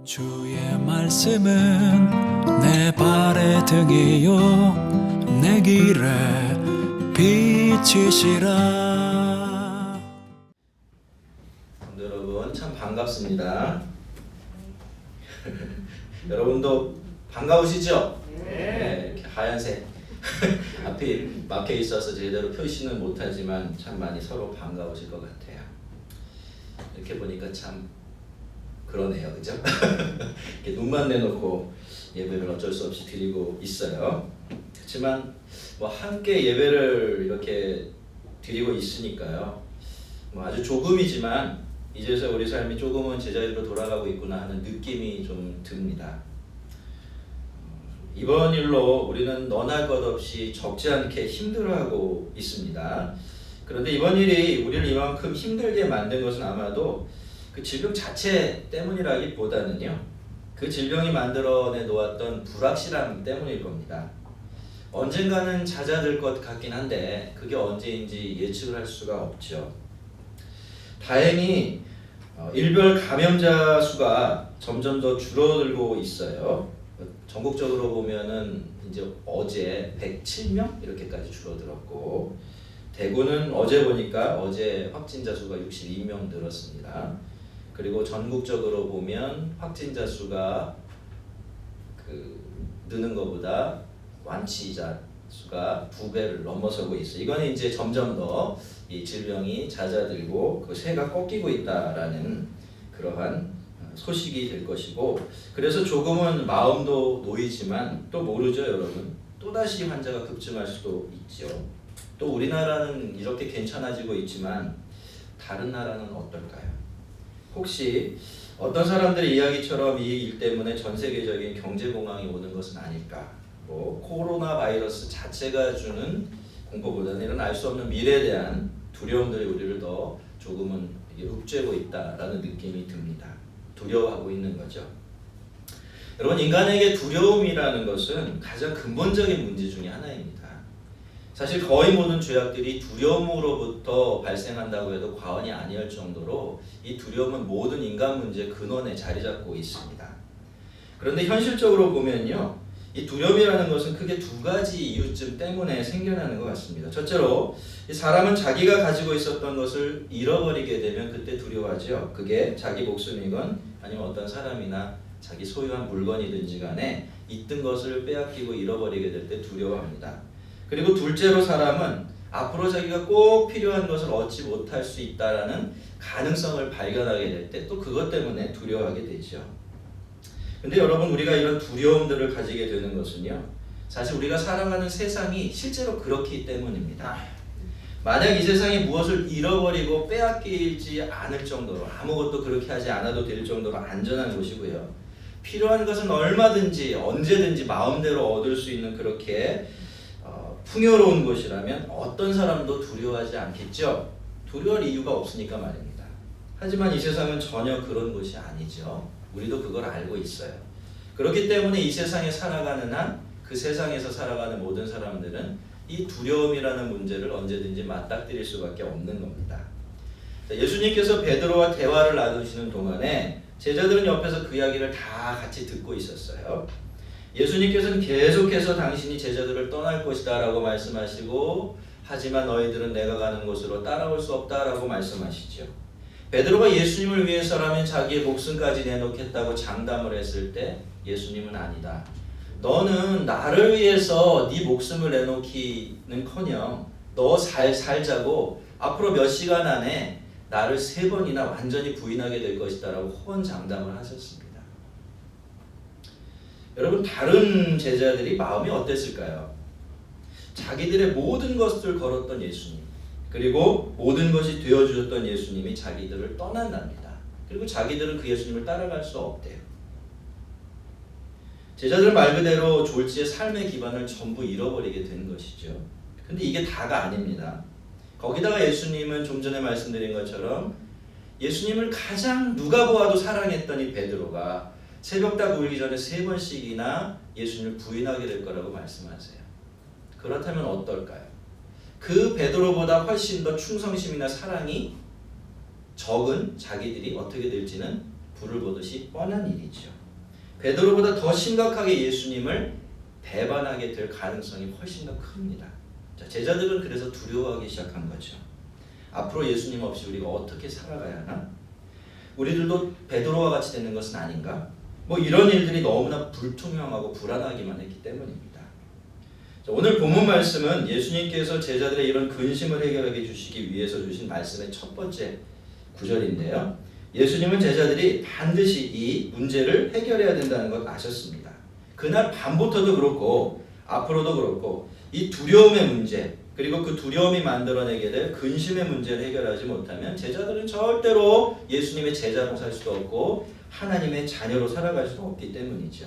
주의 말씀은 내 발의 등이요 내 길에 빛이시라. 여러분 참 반갑습니다. 여러분도 반가우시죠? 네, 이렇게 하얀색 앞이 막혀 있어서 제대로 표시는 못하지만 참 많이 서로 반가우실 것 같아요. 이렇게 보니까 참 그러네요, 그죠? 이렇게 눈만 내놓고 예배를 어쩔 수 없이 드리고 있어요. 그렇지만 뭐 함께 예배를 이렇게 드리고 있으니까요. 뭐 아주 조금이지만 이제서 우리 삶이 조금은 제자리로 돌아가고 있구나 하는 느낌이 좀 듭니다. 이번 일로 우리는 너나 것 없이 적지 않게 힘들어하고 있습니다. 그런데 이번 일이 우리를 이만큼 힘들게 만든 것은 아마도 그 질병 자체 때문이라기보다는요, 그 질병이 만들어내 놓았던 불확실함 때문일 겁니다. 언젠가는 잦아들 것 같긴 한데 그게 언제인지 예측을 할 수가 없죠. 다행히 일별 감염자 수가 점점 더 줄어들고 있어요. 전국적으로 보면은 이제 어제 107명 이렇게까지 줄어들었고, 대구는 어제 보니까 어제 확진자 수가 62명 늘었습니다. 그리고 전국적으로 보면 확진자 수가 느는 것보다 완치자 수가 2배를 넘어서고 있어요. 이거는 이제 점점 더 이 질병이 잦아들고 그 새가 꺾이고 있다라는 그러한 소식이 될 것이고, 그래서 조금은 마음도 놓이지만 또 모르죠, 여러분. 또다시 환자가 급증할 수도 있죠. 또 우리나라는 이렇게 괜찮아지고 있지만 다른 나라는 어떨까요? 혹시 어떤 사람들의 이야기처럼 이 일 때문에 전 세계적인 경제공황이 오는 것은 아닐까? 뭐 코로나 바이러스 자체가 주는 공포보다는 이런 알 수 없는 미래에 대한 두려움들이 우리를 더 조금은 윽죄고 있다라는 느낌이 듭니다. 두려워하고 있는 거죠. 여러분, 인간에게 두려움이라는 것은 가장 근본적인 문제 중에 하나입니다. 사실 거의 모든 죄악들이 두려움으로부터 발생한다고 해도 과언이 아니할 정도로 이 두려움은 모든 인간 문제의 근원에 자리 잡고 있습니다. 그런데 현실적으로 보면요, 이 두려움이라는 것은 크게 2가지 이유쯤 때문에 생겨나는 것 같습니다. 첫째로, 이 사람은 자기가 가지고 있었던 것을 잃어버리게 되면 그때 두려워하죠. 그게 자기 목숨이건 아니면 어떤 사람이나 자기 소유한 물건이든지 간에 있던 것을 빼앗기고 잃어버리게 될 때 두려워합니다. 그리고 둘째로, 사람은 앞으로 자기가 꼭 필요한 것을 얻지 못할 수 있다라는 가능성을 발견하게 될 때 또 그것 때문에 두려워하게 되죠. 근데 여러분, 우리가 이런 두려움들을 가지게 되는 것은요, 사실 우리가 살아가는 세상이 실제로 그렇기 때문입니다. 만약 이 세상에 무엇을 잃어버리고 빼앗기지 않을 정도로, 아무것도 그렇게 하지 않아도 될 정도로 안전한 곳이고요, 필요한 것은 얼마든지 언제든지 마음대로 얻을 수 있는 그렇게 풍요로운 곳이라면 어떤 사람도 두려워하지 않겠죠. 두려워할 이유가 없으니까 말입니다. 하지만 이 세상은 전혀 그런 곳이 아니죠. 우리도 그걸 알고 있어요. 그렇기 때문에 이 세상에 살아가는 한 그 세상에서 살아가는 모든 사람들은 이 두려움이라는 문제를 언제든지 맞닥뜨릴 수밖에 없는 겁니다. 예수님께서 베드로와 대화를 나누시는 동안에 제자들은 옆에서 그 이야기를 다 같이 듣고 있었어요. 예수님께서는 계속해서 당신이 제자들을 떠날 것이다 라고 말씀하시고, 하지만 너희들은 내가 가는 곳으로 따라올 수 없다 라고 말씀하시죠. 베드로가 예수님을 위해서라면 자기의 목숨까지 내놓겠다고 장담을 했을 때 예수님은 아니다. 너는 나를 위해서 네 목숨을 내놓기는커녕 너 살자고 앞으로 몇 시간 안에 나를 3번이나 완전히 부인하게 될 것이다 라고 호언장담을 하셨습니다. 여러분, 다른 제자들이 마음이 어땠을까요? 자기들의 모든 것을 걸었던 예수님, 그리고 모든 것이 되어주셨던 예수님이 자기들을 떠난답니다. 그리고 자기들은 그 예수님을 따라갈 수 없대요. 제자들 말 그대로 졸지의 삶의 기반을 전부 잃어버리게 된 것이죠. 근데 이게 다가 아닙니다. 거기다가 예수님은 좀 전에 말씀드린 것처럼 예수님을 가장 누가 보아도 사랑했던 이 베드로가 새벽 다 울기 전에 3번씩이나 예수님을 부인하게 될 거라고 말씀하세요. 그렇다면 어떨까요? 그 베드로보다 훨씬 더 충성심이나 사랑이 적은 자기들이 어떻게 될지는 불을 보듯이 뻔한 일이죠. 베드로보다 더 심각하게 예수님을 배반하게 될 가능성이 훨씬 더 큽니다. 자, 제자들은 그래서 두려워하기 시작한 거죠. 앞으로 예수님 없이 우리가 어떻게 살아가야 하나? 우리들도 베드로와 같이 되는 것은 아닌가? 뭐 이런 일들이 너무나 불투명하고 불안하기만 했기 때문입니다. 자, 오늘 본문 말씀은 예수님께서 제자들의 이런 근심을 해결하게 주시기 위해서 주신 말씀의 첫 번째 구절인데요. 예수님은 제자들이 반드시 이 문제를 해결해야 된다는 것 아셨습니다. 그날 밤부터도 그렇고 앞으로도 그렇고 이 두려움의 문제, 그리고 그 두려움이 만들어내게 될 근심의 문제를 해결하지 못하면 제자들은 절대로 예수님의 제자로 살 수도 없고 하나님의 자녀로 살아갈 수도 없기 때문이죠.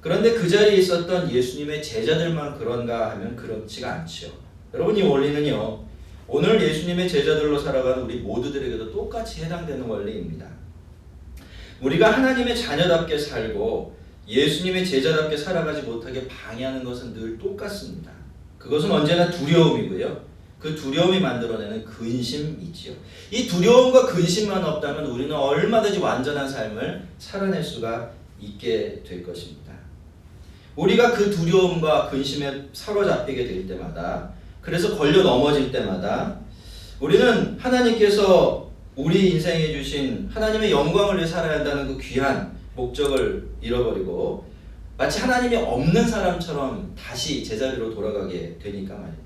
그런데 그 자리에 있었던 예수님의 제자들만 그런가 하면 그렇지가 않죠. 여러분, 이 원리는요, 오늘 예수님의 제자들로 살아가는 우리 모두들에게도 똑같이 해당되는 원리입니다. 우리가 하나님의 자녀답게 살고 예수님의 제자답게 살아가지 못하게 방해하는 것은 늘 똑같습니다. 그것은 언제나 두려움이고요. 그 두려움이 만들어내는 근심이지요. 이 두려움과 근심만 없다면 우리는 얼마든지 완전한 삶을 살아낼 수가 있게 될 것입니다. 우리가 그 두려움과 근심에 사로잡히게 될 때마다, 그래서 걸려 넘어질 때마다 우리는 하나님께서 우리 인생에 주신 하나님의 영광을 위해 살아야 한다는 그 귀한 목적을 잃어버리고 마치 하나님이 없는 사람처럼 다시 제자리로 돌아가게 되니까 말입니다.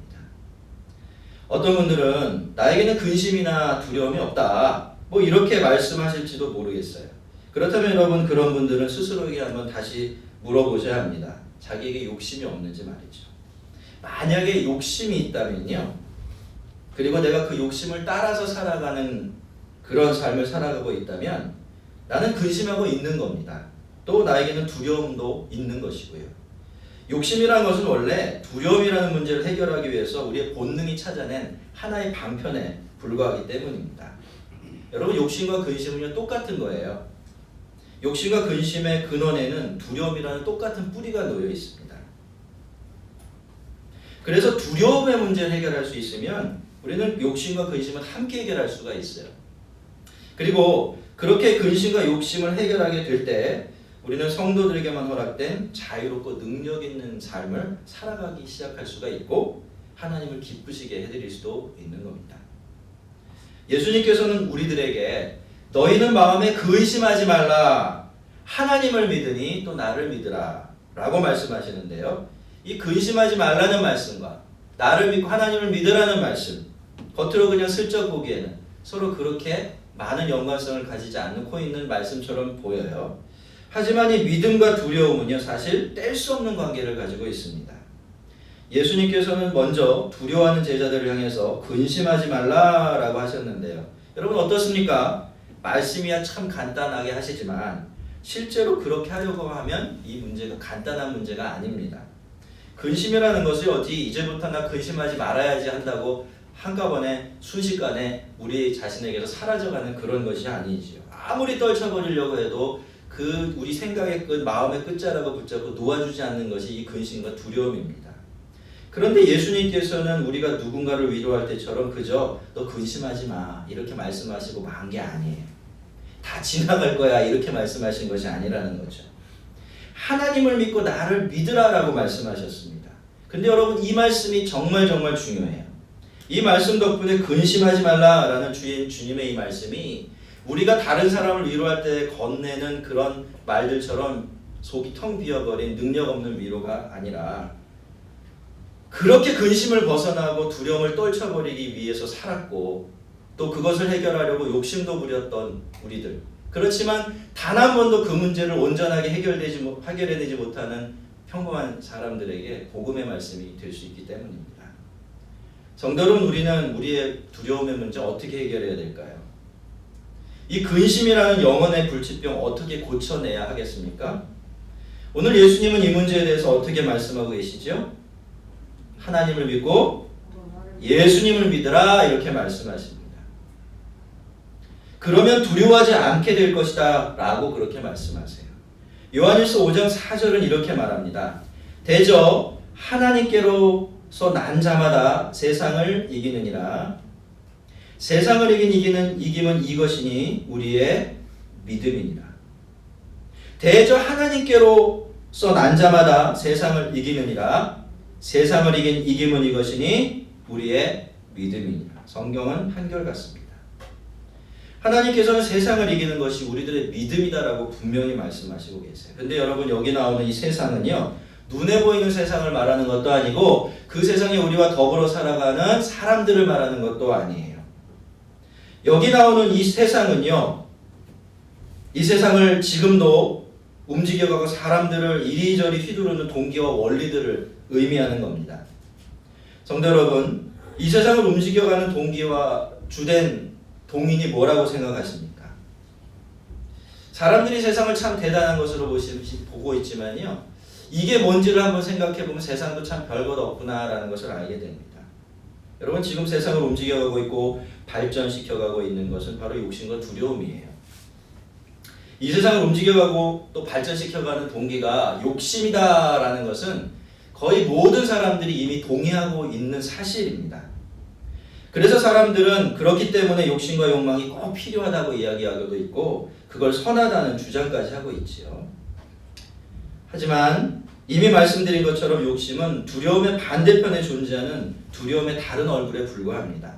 어떤 분들은 나에게는 근심이나 두려움이 없다, 뭐 이렇게 말씀하실지도 모르겠어요. 그렇다면 여러분, 그런 분들은 스스로에게 한번 다시 물어보셔야 합니다. 자기에게 욕심이 없는지 말이죠. 만약에 욕심이 있다면요, 그리고 내가 그 욕심을 따라서 살아가는 그런 삶을 살아가고 있다면 나는 근심하고 있는 겁니다. 또 나에게는 두려움도 있는 것이고요. 욕심이라는 것은 원래 두려움이라는 문제를 해결하기 위해서 우리의 본능이 찾아낸 하나의 방편에 불과하기 때문입니다. 여러분, 욕심과 근심은 똑같은 거예요. 욕심과 근심의 근원에는 두려움이라는 똑같은 뿌리가 놓여 있습니다. 그래서 두려움의 문제를 해결할 수 있으면 우리는 욕심과 근심을 함께 해결할 수가 있어요. 그리고 그렇게 근심과 욕심을 해결하게 될 때 우리는 성도들에게만 허락된 자유롭고 능력 있는 삶을 살아가기 시작할 수가 있고 하나님을 기쁘시게 해드릴 수도 있는 겁니다. 예수님께서는 우리들에게 너희는 마음에 근심하지 말라, 하나님을 믿으니 또 나를 믿으라 라고 말씀하시는데요. 이 근심하지 말라는 말씀과 나를 믿고 하나님을 믿으라는 말씀, 겉으로 그냥 슬쩍 보기에는 서로 그렇게 많은 연관성을 가지지 않고 있는 말씀처럼 보여요. 하지만 이 믿음과 두려움은요, 사실 뗄 수 없는 관계를 가지고 있습니다. 예수님께서는 먼저 두려워하는 제자들을 향해서 근심하지 말라라고 하셨는데요. 여러분, 어떻습니까? 말씀이야 참 간단하게 하시지만 실제로 그렇게 하려고 하면 이 문제가 간단한 문제가 아닙니다. 근심이라는 것이 어디 이제부터 나 근심하지 말아야지 한다고 한꺼번에 순식간에 우리 자신에게서 사라져가는 그런 것이 아니지요. 아무리 떨쳐버리려고 해도 그 우리 생각의 끝, 마음의 끝자락을 붙잡고 놓아주지 않는 것이 이 근심과 두려움입니다. 그런데 예수님께서는 우리가 누군가를 위로할 때처럼 그저 너 근심하지 마 이렇게 말씀하시고 만 게 아니에요. 다 지나갈 거야 이렇게 말씀하신 것이 아니라는 거죠. 하나님을 믿고 나를 믿으라라고 말씀하셨습니다. 근데 여러분, 이 말씀이 정말 중요해요. 이 말씀 덕분에 근심하지 말라라는 주님의 이 말씀이 우리가 다른 사람을 위로할 때 건네는 그런 말들처럼 속이 텅 비어버린 능력 없는 위로가 아니라 그렇게 근심을 벗어나고 두려움을 떨쳐버리기 위해서 살았고 또 그것을 해결하려고 욕심도 부렸던 우리들, 그렇지만 단 한 번도 그 문제를 온전하게 해결해내지 못하는 평범한 사람들에게 복음의 말씀이 될 수 있기 때문입니다. 성도 여러분, 우리는 우리의 두려움의 문제 어떻게 해결해야 될까요? 이 근심이라는 영혼의 불치병 어떻게 고쳐내야 하겠습니까? 오늘 예수님은 이 문제에 대해서 어떻게 말씀하고 계시죠? 하나님을 믿고 예수님을 믿으라 이렇게 말씀하십니다. 그러면 두려워하지 않게 될 것이다 라고 그렇게 말씀하세요. 요한일서 5장 4절은 이렇게 말합니다. 대저 하나님께로서 난 자마다 세상을 이기느니라. 세상을 이긴 이김은 이것이니 우리의 믿음이니라. 대저 하나님께로서 난 자마다 세상을 이기느니라. 세상을 이긴 이김은 이것이니 우리의 믿음이니라. 성경은 한결같습니다. 하나님께서는 세상을 이기는 것이 우리들의 믿음이다라고 분명히 말씀하시고 계세요. 근데 여러분, 여기 나오는 이 세상은요, 눈에 보이는 세상을 말하는 것도 아니고 그 세상에 우리와 더불어 살아가는 사람들을 말하는 것도 아니에요. 여기 나오는 이 세상은요, 이 세상을 지금도 움직여가고 사람들을 이리저리 휘두르는 동기와 원리들을 의미하는 겁니다. 성도 여러분, 이 세상을 움직여가는 동기와 주된 동인이 뭐라고 생각하십니까? 사람들이 세상을 참 대단한 것으로 보고 있지만요, 이게 뭔지를 한번 생각해보면 세상도 참 별것 없구나라는 것을 알게 됩니다. 여러분, 지금 세상을 움직여가고 있고 발전시켜가고 있는 것은 바로 욕심과 두려움이에요. 이 세상을 움직여가고 또 발전시켜가는 동기가 욕심이다라는 것은 거의 모든 사람들이 이미 동의하고 있는 사실입니다. 그래서 사람들은 그렇기 때문에 욕심과 욕망이 꼭 필요하다고 이야기하고도 있고 그걸 선하다는 주장까지 하고 있지요. 하지만 이미 말씀드린 것처럼 욕심은 두려움의 반대편에 존재하는 두려움의 다른 얼굴에 불과합니다.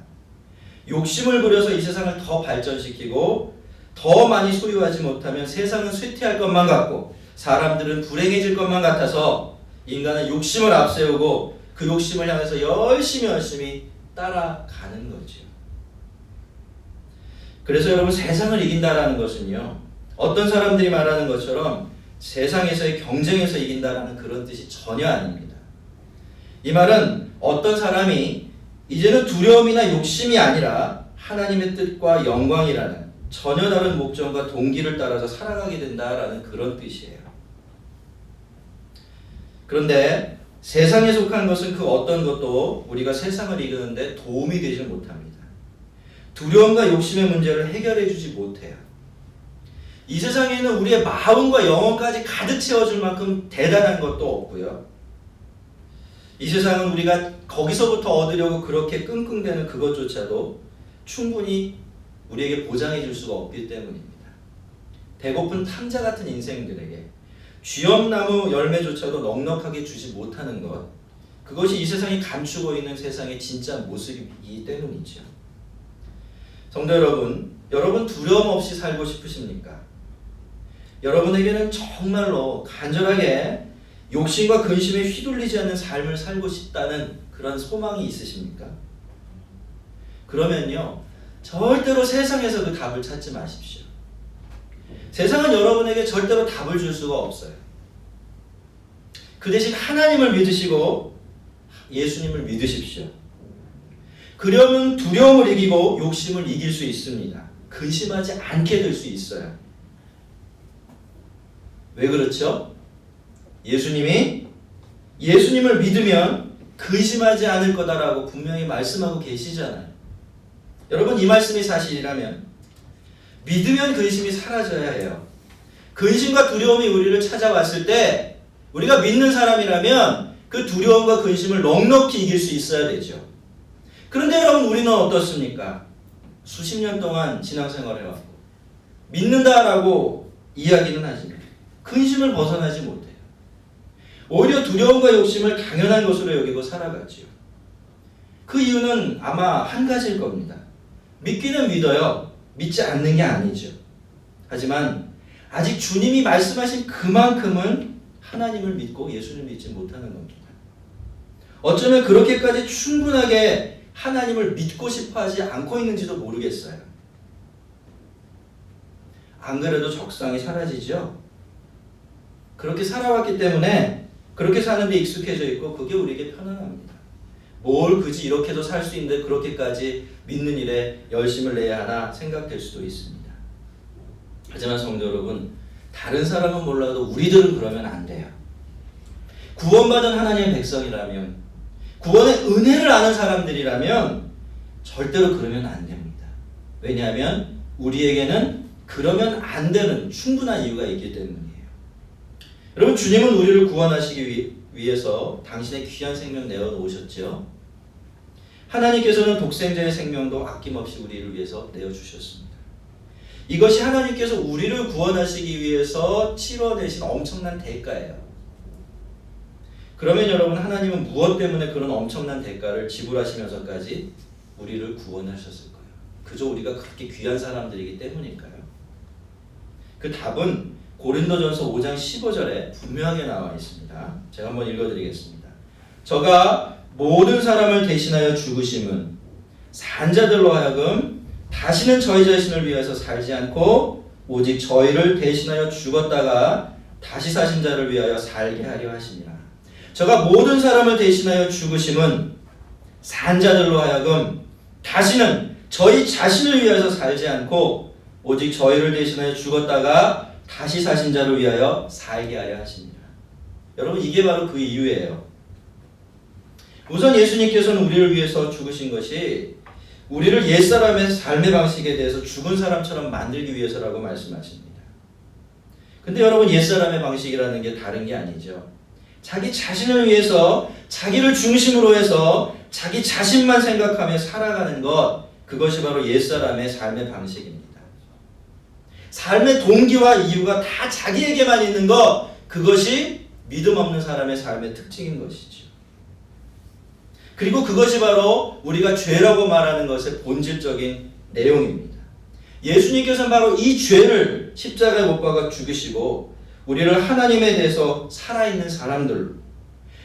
욕심을 부려서 이 세상을 더 발전시키고 더 많이 소유하지 못하면 세상은 쇠퇴할 것만 같고 사람들은 불행해질 것만 같아서 인간은 욕심을 앞세우고 그 욕심을 향해서 열심히 따라가는 거죠. 그래서 여러분, 세상을 이긴다라는 것은요, 어떤 사람들이 말하는 것처럼 세상에서의 경쟁에서 이긴다라는 그런 뜻이 전혀 아닙니다. 이 말은 어떤 사람이 이제는 두려움이나 욕심이 아니라 하나님의 뜻과 영광이라는 전혀 다른 목적과 동기를 따라서 살아가게 된다라는 그런 뜻이에요. 그런데 세상에 속한 것은 그 어떤 것도 우리가 세상을 이기는데 도움이 되지 못합니다. 두려움과 욕심의 문제를 해결해 주지 못해요. 이 세상에는 우리의 마음과 영혼까지 가득 채워줄 만큼 대단한 것도 없고요. 이 세상은 우리가 거기서부터 얻으려고 그렇게 끙끙대는 그것조차도 충분히 우리에게 보장해 줄 수가 없기 때문입니다. 배고픈 탕자 같은 인생들에게 쥐엄나무 열매조차도 넉넉하게 주지 못하는 것, 그것이 이 세상이 감추고 있는 세상의 진짜 모습이기 때문이죠. 성도 여러분, 여러분 두려움 없이 살고 싶으십니까? 여러분에게는 정말로 간절하게 욕심과 근심에 휘둘리지 않는 삶을 살고 싶다는 그런 소망이 있으십니까? 그러면요, 절대로 세상에서 그 답을 찾지 마십시오. 세상은 여러분에게 절대로 답을 줄 수가 없어요. 그 대신 하나님을 믿으시고 예수님을 믿으십시오. 그러면 두려움을 이기고 욕심을 이길 수 있습니다. 근심하지 않게 될 수 있어요. 왜 그렇죠? 예수님을 믿으면 근심하지 않을 거다라고 분명히 말씀하고 계시잖아요. 여러분, 이 말씀이 사실이라면 믿으면 근심이 사라져야 해요. 근심과 두려움이 우리를 찾아왔을 때 우리가 믿는 사람이라면 그 두려움과 근심을 넉넉히 이길 수 있어야 되죠. 그런데 여러분, 우리는 어떻습니까? 수십 년 동안 신앙생활을 해왔고 믿는다라고 이야기는 하지만 근심을 벗어나지 못해요. 오히려 두려움과 욕심을 당연한 것으로 여기고 살아가지요. 그 이유는 아마 한 가지일 겁니다. 믿기는 믿어요. 믿지 않는 게 아니죠. 하지만 아직 주님이 말씀하신 그만큼은 하나님을 믿고 예수를 믿지 못하는 겁니다. 어쩌면 그렇게까지 충분하게 하나님을 믿고 싶어 하지 않고 있는지도 모르겠어요. 안 그래도 적성이 사라지죠. 그렇게 살아왔기 때문에 그렇게 사는 데 익숙해져 있고 그게 우리에게 편안합니다. 뭘 굳이 이렇게도 살 수 있는데 그렇게까지 믿는 일에 열심을 내야 하나 생각될 수도 있습니다. 하지만 성도 여러분, 다른 사람은 몰라도 우리들은 그러면 안 돼요. 구원받은 하나님의 백성이라면, 구원의 은혜를 아는 사람들이라면 절대로 그러면 안 됩니다. 왜냐하면 우리에게는 그러면 안 되는 충분한 이유가 있기 때문이에요. 여러분, 주님은 우리를 구원하시기 위해서 당신의 귀한 생명 내어놓으셨죠. 하나님께서는 독생자의 생명도 아낌없이 우리를 위해서 내어주셨습니다. 이것이 하나님께서 우리를 구원하시기 위해서 치러내신 엄청난 대가예요. 그러면 여러분, 하나님은 무엇 때문에 그런 엄청난 대가를 지불하시면서까지 우리를 구원하셨을까요? 그저 우리가 그렇게 귀한 사람들이기 때문일까요? 그 답은 고린도전서 5장 15절에 분명하게 나와 있습니다. 제가 한번 읽어드리겠습니다. 저가 모든 사람을 대신하여 죽으심은 산자들로 하여금 다시는 저희 자신을 위해서 살지 않고 오직 저희를 대신하여 죽었다가 다시 사신 자를 위하여 살게 하려 하시니라. 저가 모든 사람을 대신하여 죽으심은 산자들로 하여금 다시는 저희 자신을 위해서 살지 않고 오직 저희를 대신하여 죽었다가 다시 사신 자를 위하여 살게 하려 하십니다. 여러분, 이게 바로 그 이유예요. 우선 예수님께서는 우리를 위해서 죽으신 것이 우리를 옛사람의 삶의 방식에 대해서 죽은 사람처럼 만들기 위해서라고 말씀하십니다. 근데 여러분, 옛사람의 방식이라는 게 다른 게 아니죠. 자기 자신을 위해서 자기를 중심으로 해서 자기 자신만 생각하며 살아가는 것, 그것이 바로 옛사람의 삶의 방식입니다. 삶의 동기와 이유가 다 자기에게만 있는 것, 그것이 믿음 없는 사람의 삶의 특징인 것이죠. 그리고 그것이 바로 우리가 죄라고 말하는 것의 본질적인 내용입니다. 예수님께서는 바로 이 죄를 십자가에 못 박아 죽으시고 우리를 하나님에 대해서 살아있는 사람들로,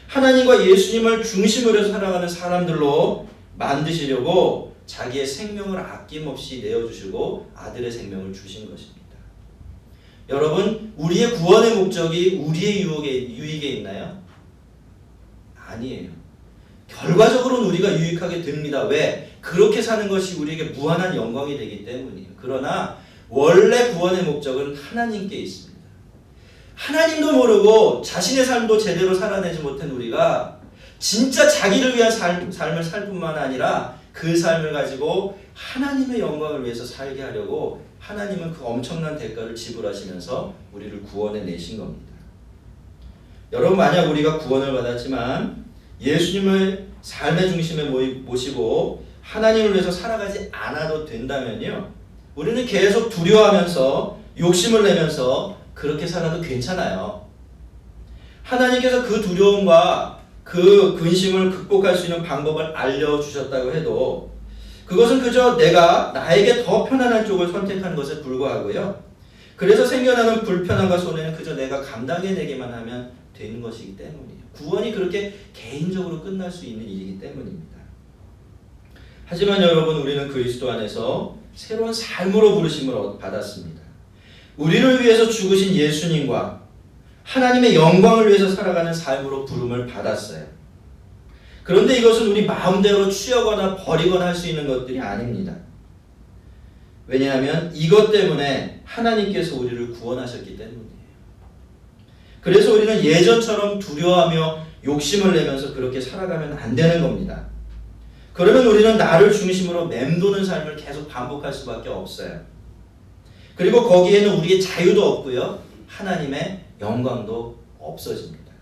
하나님과 예수님을 중심으로 해서 살아가는 사람들로 만드시려고 자기의 생명을 아낌없이 내어주시고 아들의 생명을 주신 것입니다. 여러분, 우리의 구원의 목적이 우리의 유익에 있나요? 아니에요. 결과적으로는 우리가 유익하게 됩니다. 왜? 그렇게 사는 것이 우리에게 무한한 영광이 되기 때문이에요. 그러나 원래 구원의 목적은 하나님께 있습니다. 하나님도 모르고 자신의 삶도 제대로 살아내지 못한 우리가 진짜 자기를 위한 삶을 살 뿐만 아니라 그 삶을 가지고 하나님의 영광을 위해서 살게 하려고 하나님은 그 엄청난 대가를 지불하시면서 우리를 구원해 내신 겁니다. 여러분, 만약 우리가 구원을 받았지만 예수님을 삶의 중심에 모시고 하나님을 위해서 살아가지 않아도 된다면요, 우리는 계속 두려워하면서 욕심을 내면서 그렇게 살아도 괜찮아요. 하나님께서 그 두려움과 그 근심을 극복할 수 있는 방법을 알려주셨다고 해도 그것은 그저 내가 나에게 더 편안한 쪽을 선택한 것에 불과하고요. 그래서 생겨나는 불편함과 손해는 그저 내가 감당해내기만 하면 되는 것이기 때문이에요. 구원이 그렇게 개인적으로 끝날 수 있는 일이기 때문입니다. 하지만 여러분, 우리는 그리스도 안에서 새로운 삶으로 부르심을 받았습니다. 우리를 위해서 죽으신 예수님과 하나님의 영광을 위해서 살아가는 삶으로 부름을 받았어요. 그런데 이것은 우리 마음대로 취하거나 버리거나 할 수 있는 것들이 아닙니다. 왜냐하면 이것 때문에 하나님께서 우리를 구원하셨기 때문이에요. 그래서 우리는 예전처럼 두려워하며 욕심을 내면서 그렇게 살아가면 안 되는 겁니다. 그러면 우리는 나를 중심으로 맴도는 삶을 계속 반복할 수밖에 없어요. 그리고 거기에는 우리의 자유도 없고요, 하나님의 영광도 없어집니다.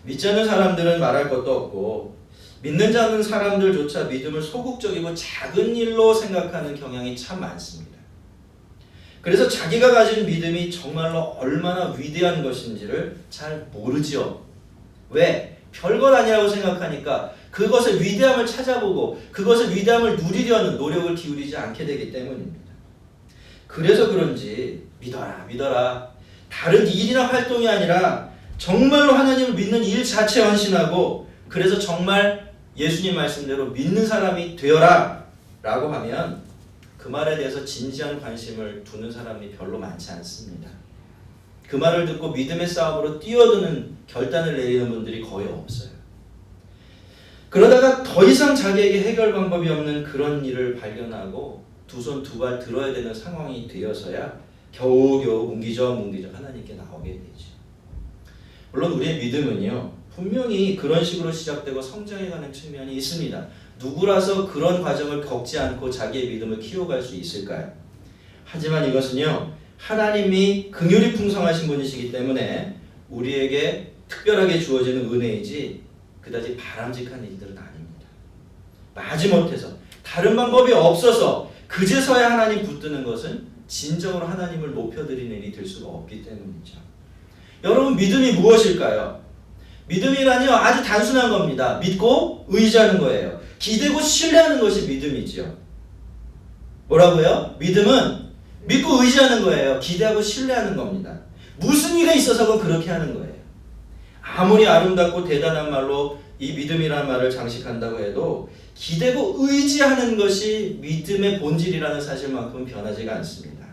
믿지 않는 사람들은 말할 것도 없고 믿는 않는 사람들조차 믿음을 소극적이고 작은 일로 생각하는 경향이 참 많습니다. 그래서 자기가 가진 믿음이 정말로 얼마나 위대한 것인지를 잘 모르지요. 왜? 별것 아니라고 생각하니까 그것의 위대함을 찾아보고 그것의 위대함을 누리려는 노력을 기울이지 않게 되기 때문입니다. 그래서 그런지 믿어라. 다른 일이나 활동이 아니라 정말로 하나님을 믿는 일 자체에 헌신하고 그래서 정말 예수님 말씀대로 믿는 사람이 되어라 라고 하면 그 말에 대해서 진지한 관심을 두는 사람이 별로 많지 않습니다. 그 말을 듣고 믿음의 싸움으로 뛰어드는 결단을 내리는 분들이 거의 없어요. 그러다가 더 이상 자기에게 해결 방법이 없는 그런 일을 발견하고 두 손 두 발 들어야 되는 상황이 되어서야 겨우겨우 뭉기적 하나님께 나오게 되죠. 물론 우리의 믿음은요, 분명히 그런 식으로 시작되고 성장해가는 측면이 있습니다. 누구라서 그런 과정을 겪지 않고 자기의 믿음을 키워갈 수 있을까요? 하지만 이것은요, 하나님이 긍휼이 풍성하신 분이시기 때문에 우리에게 특별하게 주어지는 은혜이지 그다지 바람직한 일들은 아닙니다. 마지못해서 다른 방법이 없어서 그제서야 하나님 붙드는 것은 진정으로 하나님을 높여드리는 일이 될 수가 없기 때문이죠. 여러분, 믿음이 무엇일까요? 믿음이라니요, 아주 단순한 겁니다. 믿고 의지하는 거예요. 기대고 신뢰하는 것이 믿음이죠. 뭐라고요? 믿음은 믿고 의지하는 거예요. 기대하고 신뢰하는 겁니다. 무슨 일에 있어서건 그렇게 하는 거예요. 아무리 아름답고 대단한 말로 이 믿음이라는 말을 장식한다고 해도 기대고 의지하는 것이 믿음의 본질이라는 사실만큼은 변하지가 않습니다.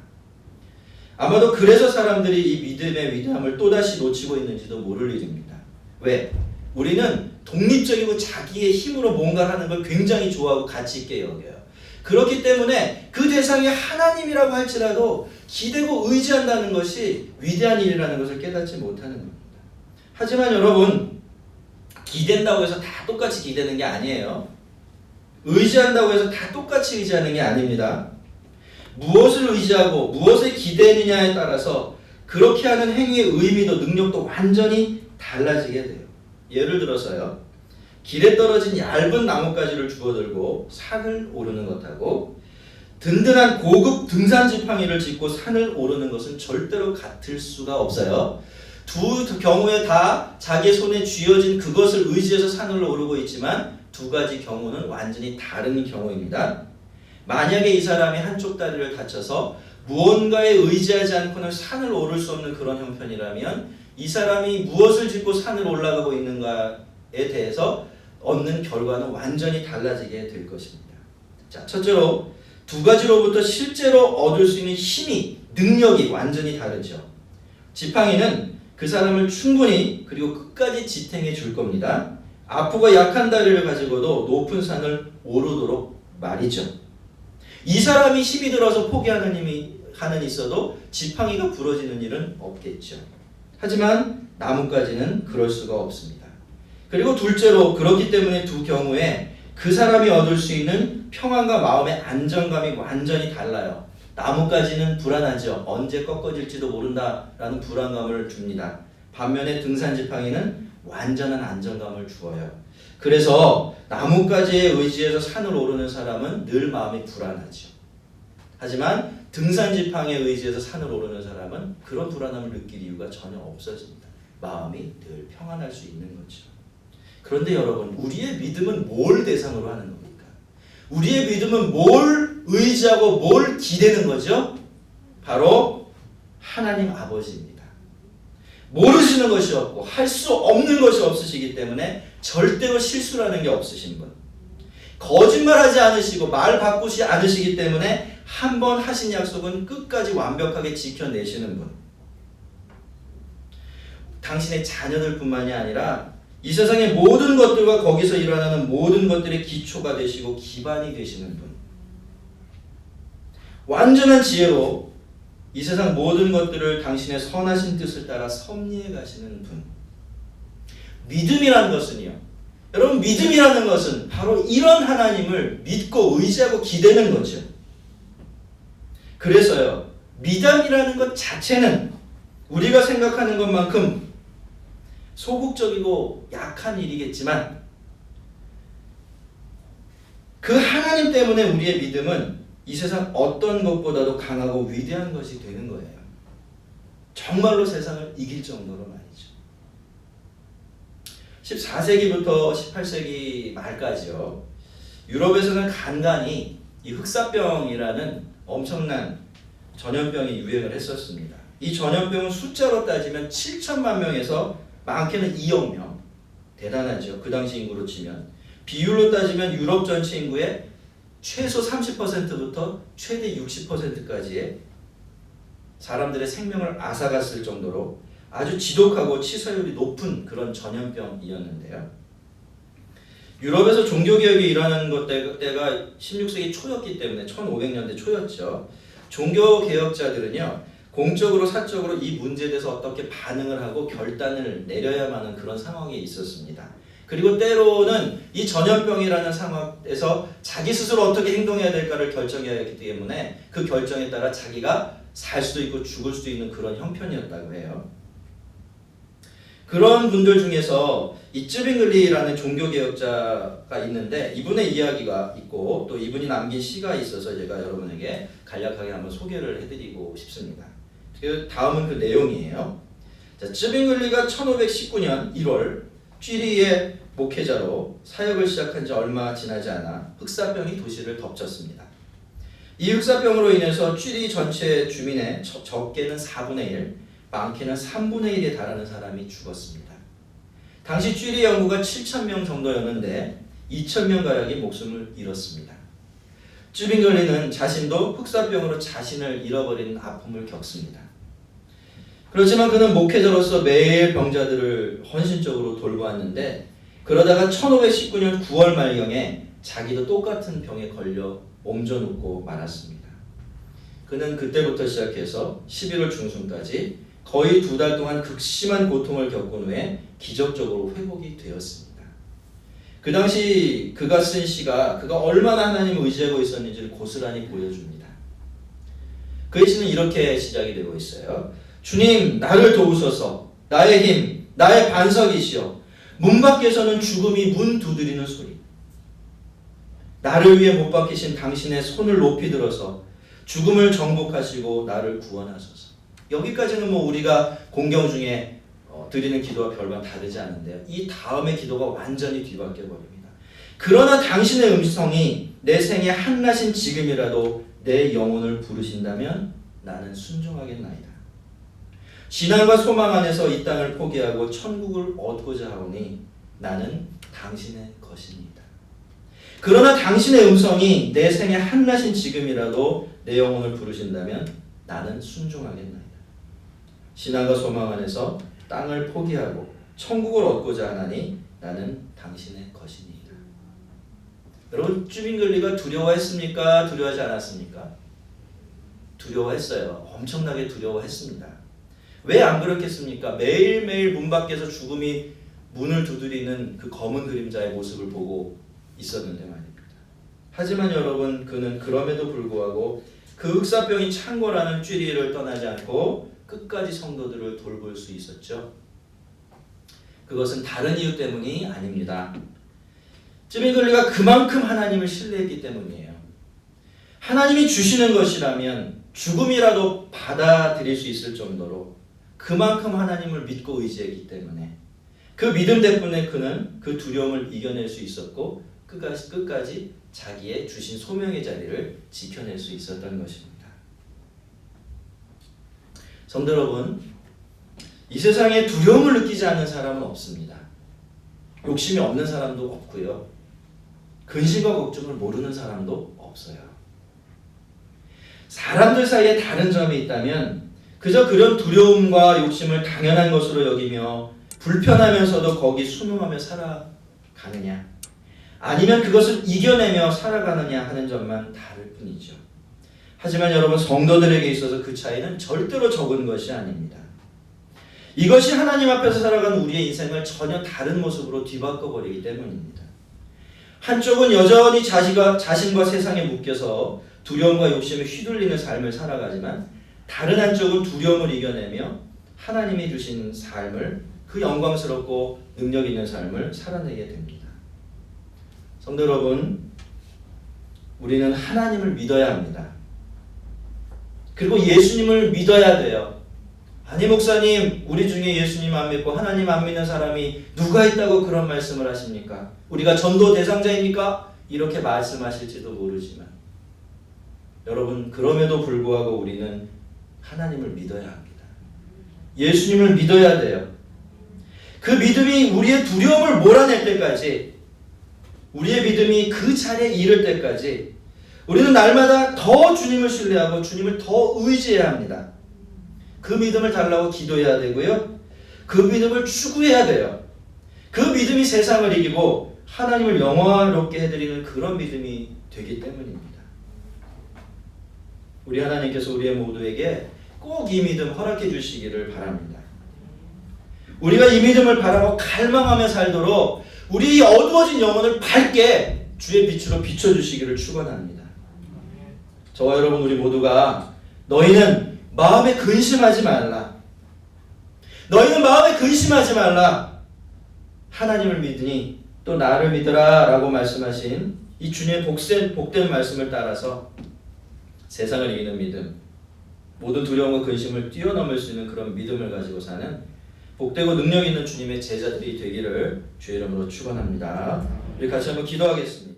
아마도 그래서 사람들이 이 믿음의 위대함을 또다시 놓치고 있는지도 모를 일입니다. 왜? 우리는 독립적이고 자기의 힘으로 뭔가를 하는 걸 굉장히 좋아하고 가치 있게 여겨요. 그렇기 때문에 그 대상이 하나님이라고 할지라도 기대고 의지한다는 것이 위대한 일이라는 것을 깨닫지 못하는 겁니다. 하지만 여러분, 기댄다고 해서 다 똑같이 기대는 게 아니에요. 의지한다고 해서 다 똑같이 의지하는 게 아닙니다. 무엇을 의지하고 무엇에 기대느냐에 따라서 그렇게 하는 행위의 의미도 능력도 완전히 달라지게 돼요. 예를 들어서요, 길에 떨어진 얇은 나뭇가지를 주워들고 산을 오르는 것하고 든든한 고급 등산 지팡이를 짚고 산을 오르는 것은 절대로 같을 수가 없어요. 두 경우에 다 자기 손에 쥐어진 그것을 의지해서 산을 오르고 있지만 두 가지 경우는 완전히 다른 경우입니다. 만약에 이 사람이 한쪽 다리를 다쳐서 무언가에 의지하지 않고는 산을 오를 수 없는 그런 형편이라면 이 사람이 무엇을 짚고 산을 올라가고 있는가에 대해서 얻는 결과는 완전히 달라지게 될 것입니다. 자, 첫째로 두 가지로부터 실제로 얻을 수 있는 힘이, 능력이 완전히 다르죠. 지팡이는 그 사람을 충분히 그리고 끝까지 지탱해 줄 겁니다. 아프고 약한 다리를 가지고도 높은 산을 오르도록 말이죠. 이 사람이 힘이 들어서 포기하는 힘이 하는 있어도 지팡이가 부러지는 일은 없겠죠. 하지만 나뭇가지는 그럴 수가 없습니다. 그리고 둘째로, 그렇기 때문에 두 경우에 그 사람이 얻을 수 있는 평안과 마음의 안정감이 완전히 달라요. 나뭇가지는 불안하죠. 언제 꺾어질지도 모른다라는 불안감을 줍니다. 반면에 등산 지팡이는 완전한 안정감을 주어요. 그래서 나뭇가지에 의지해서 산을 오르는 사람은 늘 마음이 불안하죠. 하지만 등산 지팡이에 의지해서 산을 오르는 사람은 그런 불안함을 느낄 이유가 전혀 없어집니다. 마음이 늘 평안할 수 있는 거죠. 그런데 여러분, 우리의 믿음은 뭘 대상으로 하는 겁니까? 우리의 믿음은 뭘 의지하고 뭘 기대는 거죠? 바로 하나님 아버지입니다. 모르시는 것이 없고 할 수 없는 것이 없으시기 때문에 절대로 실수라는 게 없으신 분, 거짓말하지 않으시고 말 바꾸지 않으시기 때문에 한 번 하신 약속은 끝까지 완벽하게 지켜내시는 분, 당신의 자녀들뿐만이 아니라 이 세상의 모든 것들과 거기서 일어나는 모든 것들의 기초가 되시고 기반이 되시는 분, 완전한 지혜로 이 세상 모든 것들을 당신의 선하신 뜻을 따라 섭리해 가시는 분. 믿음이라는 것은요, 여러분, 믿음이라는 것은 바로 이런 하나님을 믿고 의지하고 기대는 거죠. 그래서요, 믿음이라는 것 자체는 우리가 생각하는 것만큼 소극적이고 약한 일이겠지만 그 하나님 때문에 우리의 믿음은 이 세상 어떤 것보다도 강하고 위대한 것이 되는 거예요. 정말로 세상을 이길 정도로 말이죠. 14세기부터 18세기 말까지요, 유럽에서는 간간히 이 흑사병이라는 엄청난 전염병이 유행을 했었습니다. 이 전염병은 숫자로 따지면 7천만 명에서 많게는 2억 명, 대단하죠. 그 당시 인구로 치면. 비율로 따지면 유럽 전체 인구의 최소 30%부터 최대 60%까지의 사람들의 생명을 앗아갔을 정도로 아주 지독하고 치사율이 높은 그런 전염병이었는데요. 유럽에서 종교개혁이 일어나는 때가 16세기 초였기 때문에 1500년대 초였죠. 종교개혁자들은요, 공적으로 사적으로 이 문제에 대해서 어떻게 반응을 하고 결단을 내려야만 하는 그런 상황에 있었습니다. 그리고 때로는 이 전염병이라는 상황에서 자기 스스로 어떻게 행동해야 될까를 결정해야 했기 때문에 그 결정에 따라 자기가 살 수도 있고 죽을 수도 있는 그런 형편이었다고 해요. 그런 분들 중에서 이 쯔빙글리라는 종교개혁자가 있는데 이분의 이야기가 있고 또 이분이 남긴 시가 있어서 제가 여러분에게 간략하게 한번 소개를 해드리고 싶습니다. 그 다음은 그 내용이에요. 자, 쯔빙글리가 1519년 1월 쥐리의 목회자로 사역을 시작한 지 얼마 지나지 않아 흑사병이 도시를 덮쳤습니다. 이 흑사병으로 인해서 쥐리 전체 주민의 적게는 4분의 1, 많게는 3분의 1에 달하는 사람이 죽었습니다. 당시 쥐리 인구가 7,000명 정도였는데 2,000명가량이 목숨을 잃었습니다. 쯔빙글리는 자신도 흑사병으로 자신을 잃어버리는 아픔을 겪습니다. 그렇지만 그는 목회자로서 매일 병자들을 헌신적으로 돌보았는데 그러다가 1519년 9월 말경에 자기도 똑같은 병에 걸려 몸져 눕고 말았습니다. 그는 그때부터 시작해서 11월 중순까지 거의 2달 동안 극심한 고통을 겪은 후에 기적적으로 회복이 되었습니다. 그 당시 그가 쓴 시가 그가 얼마나 하나님을 의지하고 있었는지를 고스란히 보여줍니다. 그의 시는 이렇게 시작이 되고 있어요. 주님, 나를 도우소서. 나의 힘, 나의 반석이시여. 문 밖에서는 죽음이 문 두드리는 소리. 나를 위해 못 박히신 당신의 손을 높이 들어서 죽음을 정복하시고 나를 구원하소서. 여기까지는 우리가 공경 중에 드리는 기도와 별반 다르지 않은데요. 이 다음의 기도가 완전히 뒤바뀌어 버립니다. 그러나 당신의 음성이 내 생에 한낮인 지금이라도 내 영혼을 부르신다면 나는 순종하겠나이다. 신앙과 소망 안에서 이 땅을 포기하고 천국을 얻고자 하오니 나는 당신의 것입니다. 그러나 당신의 음성이 내 생에 한낮인 지금이라도 내 영혼을 부르신다면 나는 순종하겠나이다. 신앙과 소망 안에서 땅을 포기하고 천국을 얻고자 하나니 나는 당신의 것이니이다. 여러분, 쯔빙글리가 두려워했습니까? 두려워하지 않았습니까? 두려워했어요. 엄청나게 두려워했습니다. 왜 안 그렇겠습니까? 매일매일 문 밖에서 죽음이 문을 두드리는 그 검은 그림자의 모습을 보고 있었는데 말입니다. 하지만 여러분, 그는 그럼에도 불구하고 그 흑사병이 창궐하는 쥐리를 떠나지 않고 끝까지 성도들을 돌볼 수 있었죠. 그것은 다른 이유 때문이 아닙니다. 쯔빙글리가 그만큼 하나님을 신뢰했기 때문이에요. 하나님이 주시는 것이라면 죽음이라도 받아들일 수 있을 정도로 그만큼 하나님을 믿고 의지했기 때문에 그 믿음 덕분에 그는 그 두려움을 이겨낼 수 있었고 끝까지 자기의 주신 소명의 자리를 지켜낼 수 있었던 것입니다. 성도 여러분, 이 세상에 두려움을 느끼지 않는 사람은 없습니다. 욕심이 없는 사람도 없고요. 근심과 걱정을 모르는 사람도 없어요. 사람들 사이에 다른 점이 있다면 그저 그런 두려움과 욕심을 당연한 것으로 여기며 불편하면서도 거기 순응하며 살아가느냐, 아니면 그것을 이겨내며 살아가느냐 하는 점만 다를 뿐이죠. 하지만 여러분, 성도들에게 있어서 그 차이는 절대로 적은 것이 아닙니다. 이것이 하나님 앞에서 살아가는 우리의 인생을 전혀 다른 모습으로 뒤바꿔버리기 때문입니다. 한쪽은 여전히 자신과 세상에 묶여서 두려움과 욕심에 휘둘리는 삶을 살아가지만 다른 한쪽은 두려움을 이겨내며 하나님이 주신 삶을, 그 영광스럽고 능력 있는 삶을 살아내게 됩니다. 성도 여러분, 우리는 하나님을 믿어야 합니다. 그리고 예수님을 믿어야 돼요. 아니 목사님, 우리 중에 예수님 안 믿고 하나님 안 믿는 사람이 누가 있다고 그런 말씀을 하십니까? 우리가 전도 대상자입니까? 이렇게 말씀하실지도 모르지만 여러분, 그럼에도 불구하고 우리는 하나님을 믿어야 합니다. 예수님을 믿어야 돼요. 그 믿음이 우리의 두려움을 몰아낼 때까지, 우리의 믿음이 그 자리에 이를 때까지 우리는 날마다 더 주님을 신뢰하고 주님을 더 의지해야 합니다. 그 믿음을 달라고 기도해야 되고요. 그 믿음을 추구해야 돼요. 그 믿음이 세상을 이기고 하나님을 영화롭게 해드리는 그런 믿음이 되기 때문입니다. 우리 하나님께서 우리 모두에게 꼭 이 믿음 허락해 주시기를 바랍니다. 우리가 이 믿음을 바라고 갈망하며 살도록 우리 어두워진 영혼을 밝게 주의 빛으로 비춰주시기를 축원합니다. 저와 여러분, 우리 모두가 너희는 마음에 근심하지 말라. 너희는 마음에 근심하지 말라. 하나님을 믿으니 또 나를 믿으라 라고 말씀하신 이 주님의 복된 말씀을 따라서 세상을 이기는 믿음, 모든 두려움과 근심을 뛰어넘을 수 있는 그런 믿음을 가지고 사는 복되고 능력 있는 주님의 제자들이 되기를 주의 이름으로 축원합니다. 우리 같이 한번 기도하겠습니다.